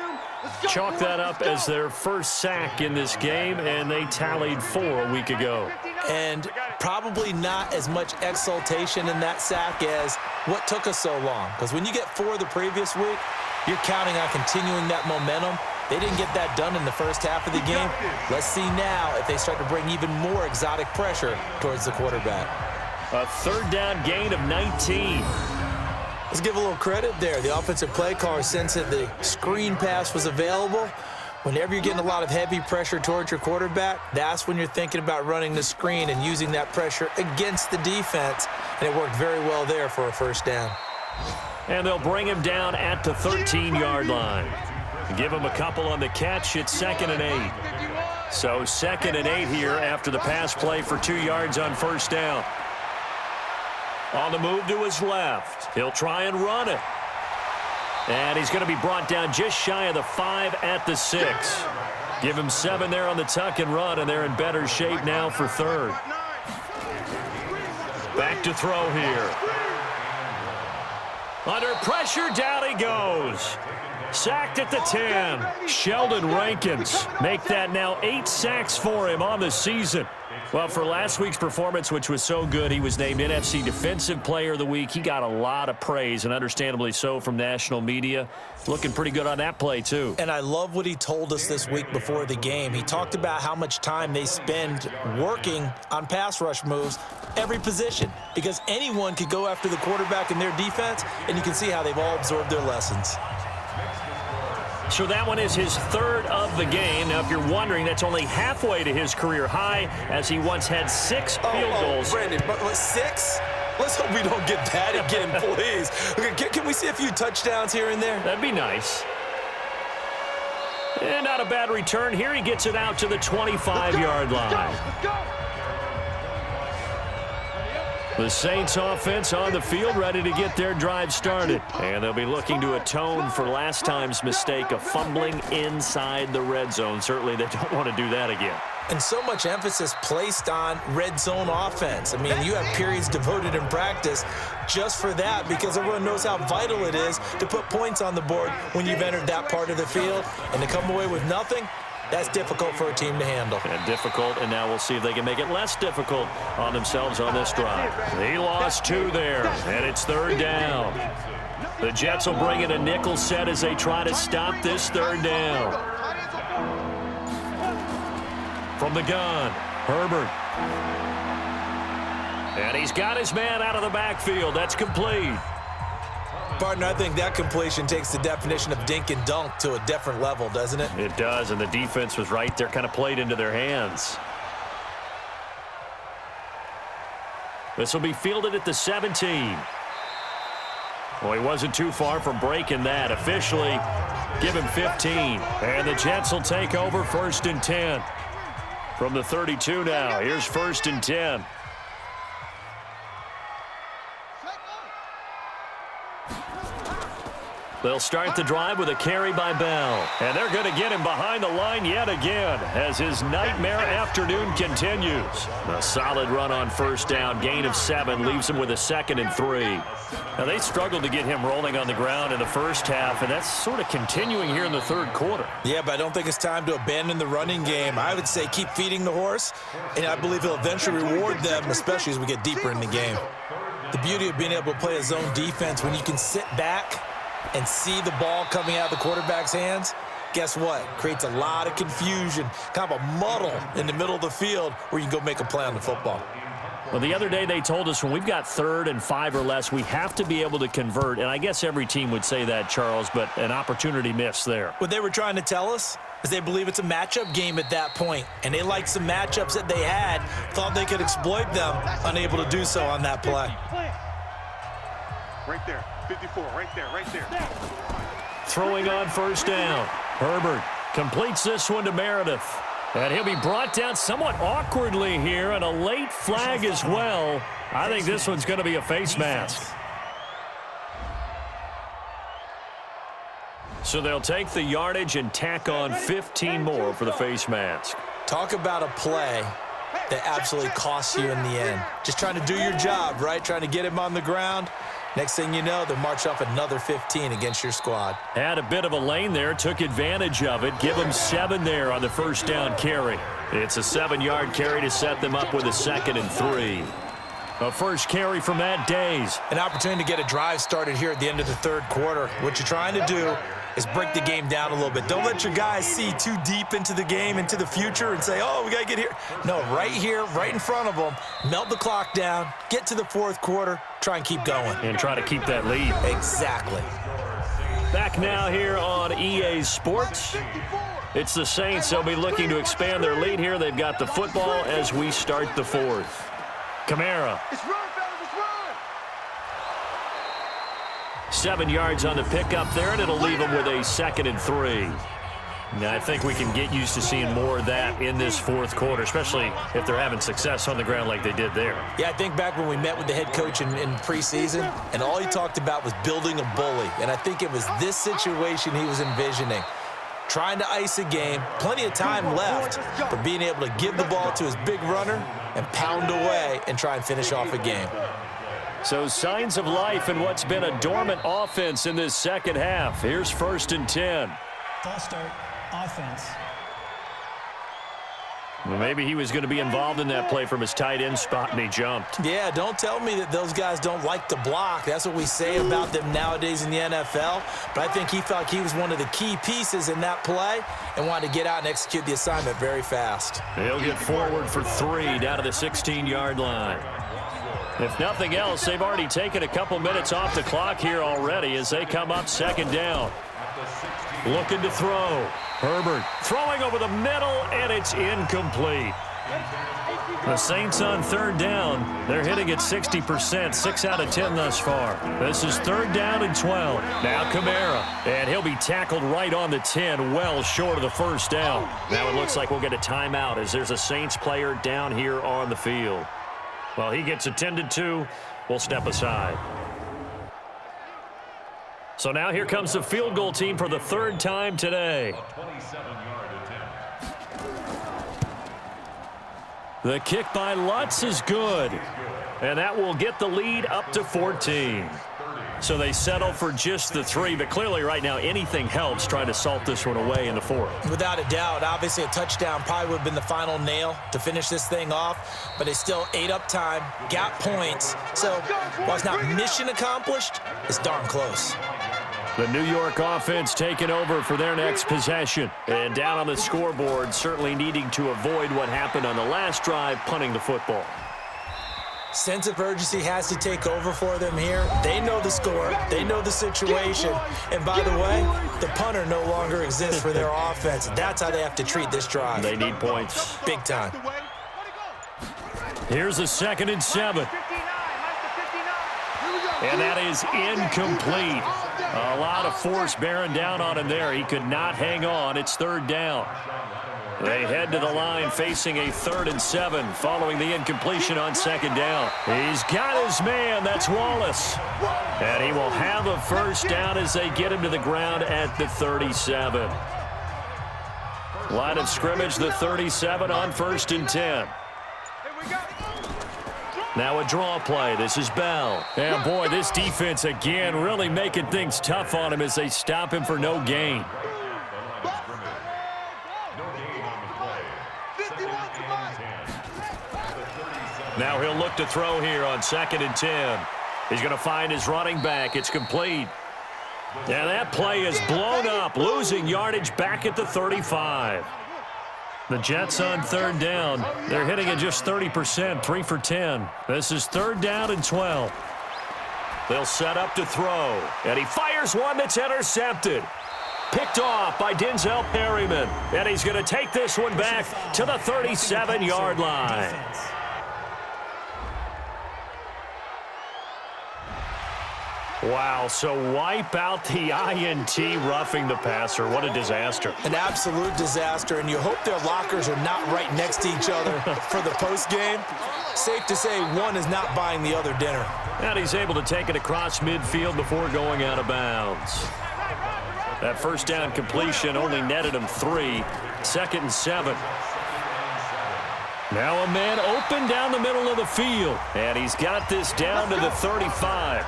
Chalk that up as their first sack in this game, and they tallied 4 a week ago. And probably not as much exultation in that sack as what took us so long. Because when you get 4 the previous week, you're counting on continuing that momentum. They didn't get that done in the first half of the game. Let's see now if they start to bring even more exotic pressure towards the quarterback. A 3rd down gain of 19. Let's give a little credit there. The offensive play caller sensed that the screen pass was available. Whenever you're getting a lot of heavy pressure towards your quarterback, that's when you're thinking about running the screen and using that pressure against the defense. And it worked very well there for a first down. And they'll bring him down at the 13-yard line. Give him a couple on the catch. It's 2nd and 8. So 2nd and 8 here after the pass play for 2 yards on first down. On the move to his left. He'll try and run it. And he's going to be brought down just shy of the 5 at the 6. Give him 7 there on the tuck and run, and they're in better shape now for 3rd. Back to throw here. Under pressure, down he goes. Sacked at the 10. Sheldon Rankins make that now 8 sacks for him on the season. Well, for last week's performance, which was so good, he was named NFC Defensive Player of the Week. He got a lot of praise, and understandably so, from national media. Looking pretty good on that play, too. And I love what he told us this week before the game. He talked about how much time they spend working on pass rush moves, every position, because anyone could go after the quarterback in their defense, and you can see how they've all absorbed their lessons. So that one is his 3rd of the game. Now, if you're wondering, that's only halfway to his career high, as he once had 6 field goals. Brandon, but 6? Let's hope we don't get that again, please. Okay, can we see a few touchdowns here and there? That'd be nice. And not a bad return. Here he gets it out to the 25-yard line. Let's go. The Saints offense on the field, ready to get their drive started. And they'll be looking to atone for last time's mistake of fumbling inside the red zone. Certainly they don't want to do that again. And so much emphasis placed on red zone offense. I mean, you have periods devoted in practice just for that, because everyone knows how vital it is to put points on the board when you've entered that part of the field. And to come away with nothing, that's difficult for a team to handle. And difficult, and now we'll see if they can make it less difficult on themselves on this drive. He lost 2 there, and it's 3rd down. The Jets will bring in a nickel set as they try to stop this 3rd down. From the gun, Herbert. And he's got his man out of the backfield. That's complete. Partner, I think that completion takes the definition of dink and dunk to a different level, doesn't it? It does, and the defense was right there, kind of played into their hands. This will be fielded at the 17. Well, he wasn't too far from breaking that. Officially, give him 15. And the Jets will take over 1st and 10. From the 32 now, here's 1st and 10. They'll start the drive with a carry by Bell. And they're going to get him behind the line yet again as his nightmare afternoon continues. A solid run on first down. Gain of 7 leaves him with a 2nd and 3. Now, they struggled to get him rolling on the ground in the first half, and that's sort of continuing here in the 3rd quarter. Yeah, but I don't think it's time to abandon the running game. I would say keep feeding the horse, and I believe he'll eventually reward them, especially as we get deeper in the game. The beauty of being able to play a zone defense when you can sit back and see the ball coming out of the quarterback's hands, guess what? Creates a lot of confusion, kind of a muddle in the middle of the field where you can go make a play on the football. Well, the other day they told us when we've got 3rd and 5 or less, we have to be able to convert. And I guess every team would say that, Charles, but an opportunity missed there. What they were trying to tell us is they believe it's a matchup game at that point, and they liked some matchups that they had, thought they could exploit them, unable to do so on that play. Right there, 54, right there. Throwing on first down. Herbert completes this one to Meredith. And he'll be brought down somewhat awkwardly here, and a late flag as well. I think this one's going to be a face mask. So they'll take the yardage and tack on 15 more for the face mask. Talk about a play that absolutely costs you in the end. Just trying to do your job, right? Trying to get him on the ground. Next thing you know, they'll march off another 15 against your squad. Had a bit of a lane there, took advantage of it. Give them 7 there on the first down carry. It's a 7-yard carry to set them up with a 2nd and 3. A first carry for Matt Days. An opportunity to get a drive started here at the end of the third quarter. What you're trying to do is break the game down a little bit. Don't let your guys see too deep into the game, into the future, and say, oh, we got to get here. No, right here, right in front of them, melt the clock down, get to the fourth quarter, try and keep going. And try to keep that lead. Exactly. Back now here on EA Sports. It's the Saints. They'll be looking to expand their lead here. They've got the football as we start the fourth. Kamara. 7 yards on the pickup there, and it'll leave them with a 2nd and 3. Now, I think we can get used to seeing more of that in this fourth quarter, especially if they're having success on the ground like they did there. Yeah, I think back when we met with the head coach in preseason, and all he talked about was building a bully. And I think it was this situation he was envisioning. Trying to ice a game, plenty of time left, but being able to give the ball to his big runner and pound away and try and finish off a game. So signs of life in what's been a dormant offense in this second half. Here's 1st and 10. False start, offense. Well, maybe he was going to be involved in that play from his tight end spot, and he jumped. Yeah, don't tell me that those guys don't like to block. That's what we say about them nowadays in the NFL. But I think he felt he was one of the key pieces in that play and wanted to get out and execute the assignment very fast. He'll get forward for 3 down to the 16-yard line. If nothing else, they've already taken a couple minutes off the clock here already as they come up 2nd down. Looking to throw. Herbert throwing over the middle, and it's incomplete. The Saints on 3rd down. They're hitting at 60%, 6 out of 10 thus far. This is 3rd down and 12. Now Kamara, and he'll be tackled right on the 10, well short of the first down. Now it looks like we'll get a timeout as there's a Saints player down here on the field. Well, he gets attended to. We'll step aside. So now here comes the field goal team for the 3rd time today. The kick by Lutz is good. And that will get the lead up to 14. So they settle for just the 3, but clearly right now anything helps trying to salt this one away in the 4th. Without a doubt, obviously a touchdown probably would have been the final nail to finish this thing off, but they still ate up time, got points. So while it's not mission accomplished, it's darn close. The New York offense taking over for their next possession. And down on the scoreboard, certainly needing to avoid what happened on the last drive, punting the football. Sense of urgency has to take over for them here. They know the score. They know the situation. And by the way, the punter no longer exists for their offense. That's how they have to treat this drive. They need points. Big time. Here's a 2nd and 7. And that is incomplete. A lot of force bearing down on him there. He could not hang on. It's 3rd down. They head to the line facing a 3rd and 7 following the incompletion on 2nd down. He's got his man. That's Wallace. And he will have a first down as they get him to the ground at the 37. Line of scrimmage, the 37 on 1st and 10. Now a draw play. This is Bell. And boy, this defense again really making things tough on him as they stop him for no gain. Now he'll look to throw here on 2nd and 10. He's going to find his running back. It's complete. And that play is blown up, losing yardage back at the 35. The Jets on 3rd down. They're hitting at just 30%, 3 for 10. This is 3rd down and 12. They'll set up to throw. And he fires one that's intercepted. Picked off by Denzel Perryman. And he's going to take this one back to the 37-yard line. Wow, so wipe out the INT roughing the passer. What a disaster. An absolute disaster, and you hope their lockers are not right next to each other for the postgame. Safe to say one is not buying the other dinner. And he's able to take it across midfield before going out of bounds. That first down completion only netted him 3. 2nd and 7. Now a man open down the middle of the field. And he's got this down to the 35.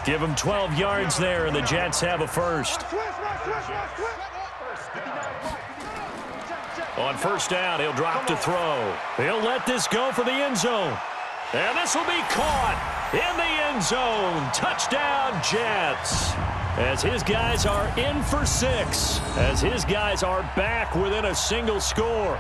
Give him 12 yards there, and the Jets have a first. On first down, he'll drop to throw. He'll let this go for the end zone. And this will be caught in the end zone. Touchdown, Jets. As his guys are in for 6. As his guys are back within a single score.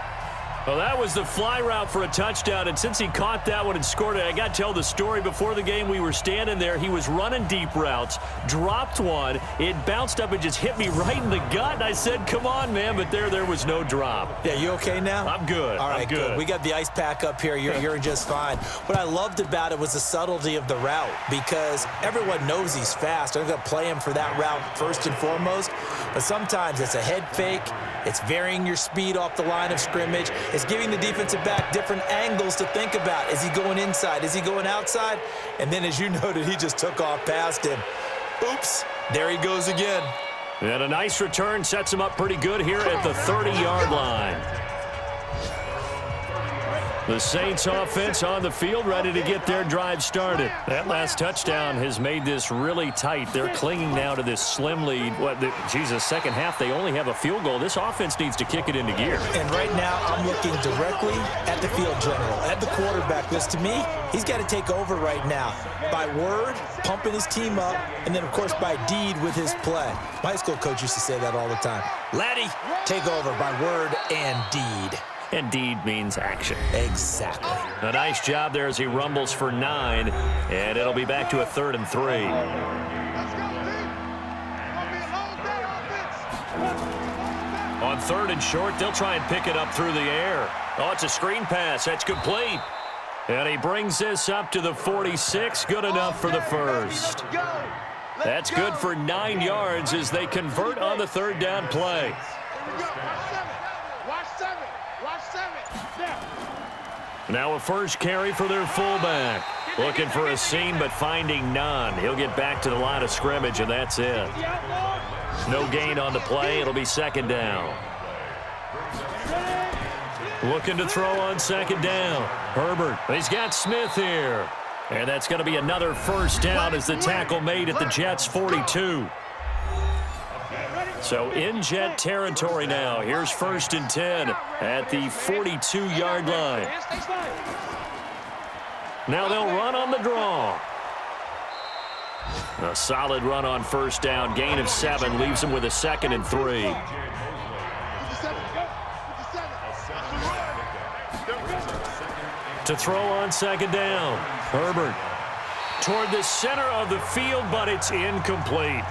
Well, that was the fly route for a touchdown, and since he caught that one and scored it, I got to tell the story. Before the game, we were standing there. He was running deep routes, dropped one. It bounced up and just hit me right in the gut, and I said, come on, man, but there was no drop. Yeah, you okay now? I'm good. All right, I'm good. We got the ice pack up here. You're just fine. What I loved about it was the subtlety of the route, because everyone knows he's fast. They're going to play him for that route first and foremost, but sometimes it's a head fake. It's varying your speed off the line of scrimmage. It's giving the defensive back different angles to think about. Is he going inside? Is he going outside? And then, as you noted, he just took off past him. Oops, there he goes again. And a nice return sets him up pretty good here at the 30-yard line. The Saints offense on the field, ready to get their drive started. That last touchdown has made this really tight. They're clinging now to this slim lead. Second half, they only have a field goal. This offense needs to kick it into gear. And right now, I'm looking directly at the field general, at the quarterback, because to me, he's got to take over right now. By word, pumping his team up, and then, of course, by deed with his play. My high school coach used to say that all the time. Laddie, take over by word and deed. And deed means action. Exactly. A nice job there as he rumbles for 9, and it'll be back to a 3rd and 3. On 3rd and short, they'll try and pick it up through the air. Oh, it's a screen pass. That's complete. And he brings this up to the 46. Good enough for the first. That's good for 9 yards as they convert on the 3rd down play. Now a first carry for their fullback. Looking for a seam, but finding none. He'll get back to the line of scrimmage, and that's it. No gain on the play. It'll be 2nd down. Looking to throw on 2nd down. Herbert. He's got Smith here. And that's going to be another first down as the tackle made at the Jets' 42. So in Jet territory now. Here's 1st and 10 at the 42-yard line. Now they'll run on the draw. A solid run on first down. Gain of 7 leaves them with a 2nd and 3. To throw on 2nd down. Herbert toward the center of the field, but it's incomplete.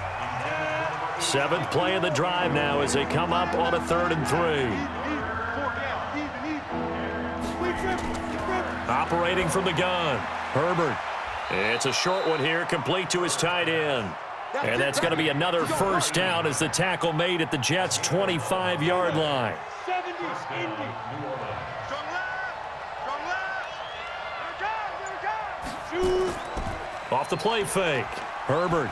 7th play of the drive now as they come up on a 3rd and 3. Operating from the gun, Herbert. It's a short one here, complete to his tight end. And that's going to be another first down as the tackle made at the Jets' 25-yard line. Off the play fake, Herbert.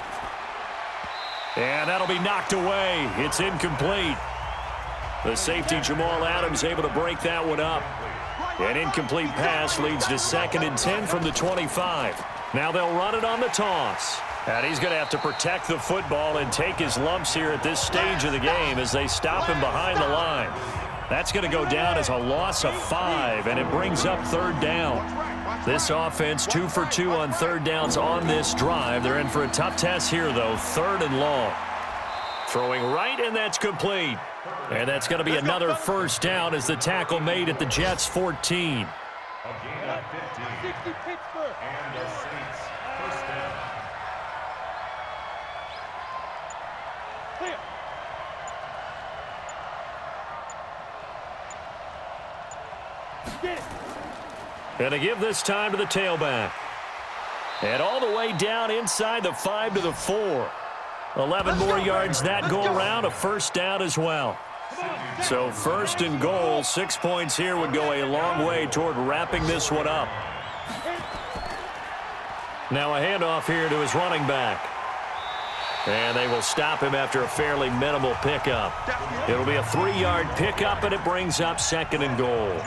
And that'll be knocked away. It's incomplete. The safety, Jamal Adams, able to break that one up. An incomplete pass leads to 2nd and 10 from the 25. Now they'll run it on the toss. And he's going to have to protect the football and take his lumps here at this stage of the game as they stop him behind the line. That's going to go down as a loss of 5, and it brings up 3rd down. This offense 2 for 2 on 3rd downs on this drive. They're in for a tough test here, though. 3rd and long. Throwing right, and that's complete. And that's going to be another first down as the tackle made at the Jets' 14. And to give this time to the tailback. And all the way down inside the 5 to the 4. 11 more yards that go around, a first down as well. So first and goal, 6 points here would go a long way toward wrapping this one up. Now a handoff here to his running back. And they will stop him after a fairly minimal pickup. It'll be a 3-yard pickup, and it brings up second and goal.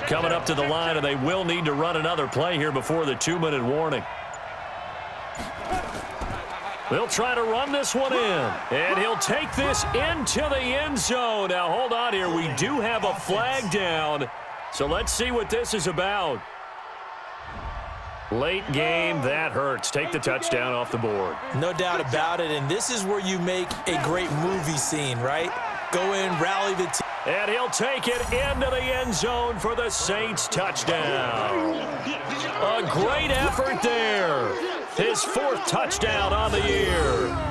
Coming up to the line, and they will need to run another play here before the 2-minute warning. They'll try to run this one in, and he'll take this into the end zone. Now, hold on here. We do have a flag down, so let's see what this is about. Late game, that hurts. Take the touchdown off the board. No doubt about it, and this is where you make a great movie scene, right? Go in, rally the team. And he'll take it into the end zone for the Saints touchdown. A great effort there. His 4th touchdown on the year.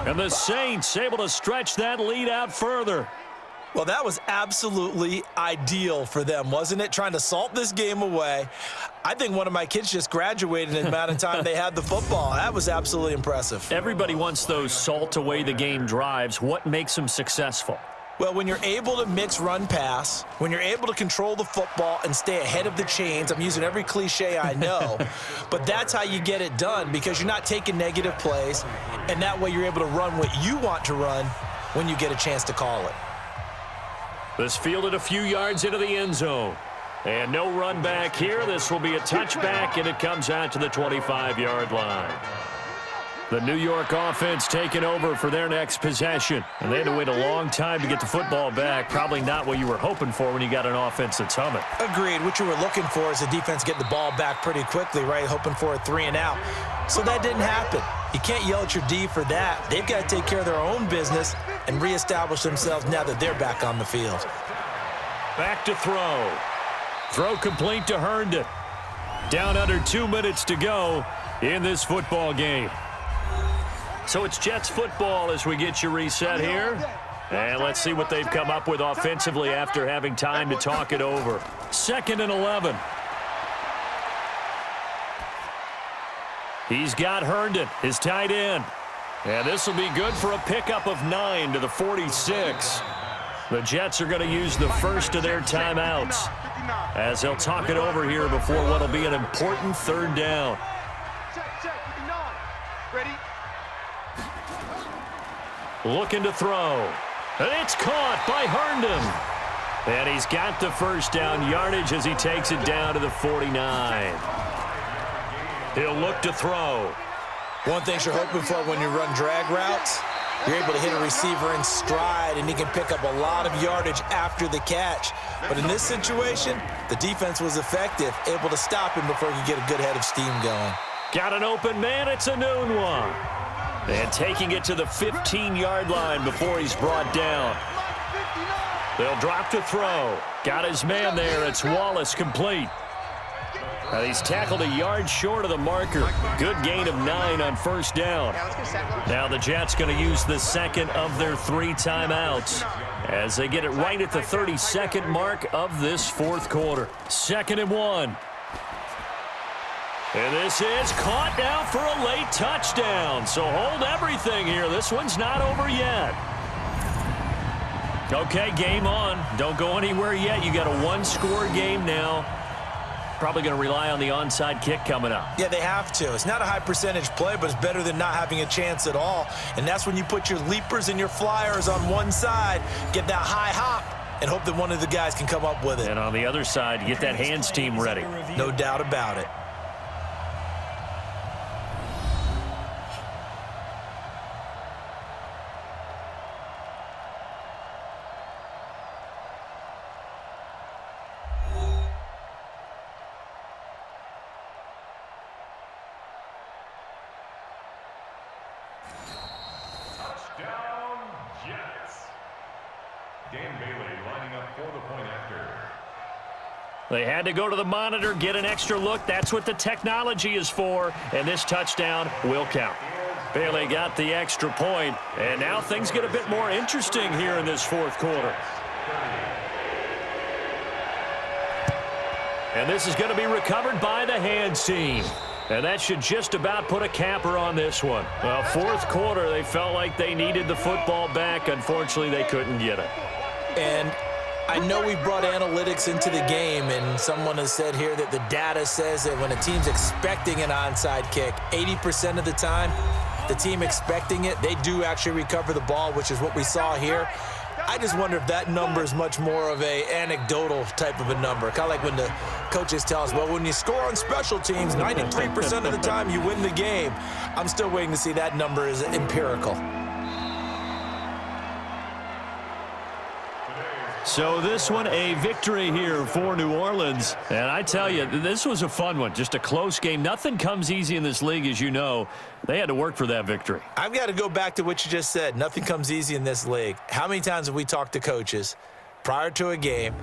And the Saints able to stretch that lead out further. Well, that was absolutely ideal for them, wasn't it? Trying to salt this game away. I think one of my kids just graduated in the amount of time they had the football. That was absolutely impressive. Everybody wants those salt away the game drives. What makes them successful? Well, when you're able to mix run-pass, when you're able to control the football and stay ahead of the chains, I'm using every cliche I know, but that's how you get it done because you're not taking negative plays, and that way you're able to run what you want to run when you get a chance to call it. This fielded a few yards into the end zone. And no run back here. This will be a touchback, and it comes out to the 25-yard line. The New York offense taking over for their next possession. And they had to wait a long time to get the football back. Probably not what you were hoping for when you got an offense that's humming. Agreed. What you were looking for is the defense getting the ball back pretty quickly, right? Hoping for a 3-and-out. So that didn't happen. You can't yell at your D for that. They've got to take care of their own business and reestablish themselves now that they're back on the field. Back to throw. Throw complete to Herndon. Down under 2 minutes to go in this football game. So it's Jets football as we get you reset here. And let's see what they've come up with offensively after having time to talk it over. 2nd and 11. He's got Herndon, his tight end. And this will be good for a pickup of 9 to the 46. The Jets are going to use the first of their timeouts as they'll talk it over here before what will be an important 3rd down. Ready? Looking to throw. And it's caught by Herndon. And he's got the first down yardage as he takes it down to the 49. He'll look to throw. One thing you're hoping for when you run drag routes, you're able to hit a receiver in stride, and he can pick up a lot of yardage after the catch. But in this situation, the defense was effective, able to stop him before he could get a good head of steam going. Got an open man. It's a noon one. And taking it to the 15-yard line before he's brought down. They'll drop to throw. Got his man there. It's Wallace complete. Now he's tackled a yard short of the marker. Good gain of 9 on first down. Now the Jets going to use the second of their 3 timeouts as they get it right at the 32nd mark of this 4th quarter. 2nd and 1. And this is caught now for a late touchdown. So hold everything here. This one's not over yet. Okay, game on. Don't go anywhere yet. You got a 1-score game now. Probably going to rely on the onside kick coming up. Yeah, they have to. It's not a high percentage play, but it's better than not having a chance at all. And that's when you put your leapers and your flyers on one side, get that high hop, and hope that one of the guys can come up with it. And on the other side, get that hands team ready. No doubt about it. They had to go to the monitor, get an extra look. That's what the technology is for, and this touchdown will count. Bailey got the extra point, and now things get a bit more interesting here in this 4th quarter. And this is going to be recovered by the hands team. And that should just about put a capper on this one. Well, fourth quarter, they felt like they needed the football back. Unfortunately, they couldn't get it. And I know we brought analytics into the game, and someone has said here that the data says that when a team's expecting an onside kick, 80% of the time, the team expecting it, they do actually recover the ball, which is what we saw here. I just wonder if that number is much more of a anecdotal type of a number. Kind of like when the coaches tell us, well, when you score on special teams, 93% of the time you win the game. I'm still waiting to see that number is empirical. So this one, a victory here for New Orleans. And I tell you, this was a fun one. Just a close game. Nothing comes easy in this league, as you know. They had to work for that victory. I've got to go back to what you just said. Nothing comes easy in this league. How many times have we talked to coaches prior to a game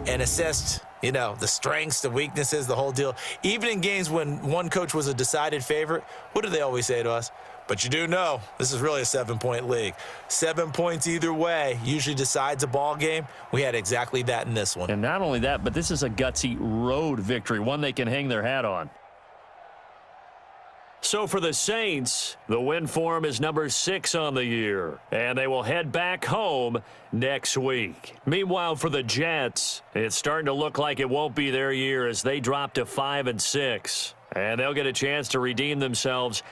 and assessed, you know, the strengths, the weaknesses, the whole deal? Even in games when one coach was a decided favorite, what do they always say to us? But you do know this is really a 7-point league. 7 points either way usually decides a ball game. We had exactly that in this one. And not only that, but this is a gutsy road victory, one they can hang their hat on. So for the Saints, the win form is number 6 on the year, and they will head back home next week. Meanwhile, for the Jets, it's starting to look like it won't be their year as they drop to 5-6, and they'll get a chance to redeem themselves.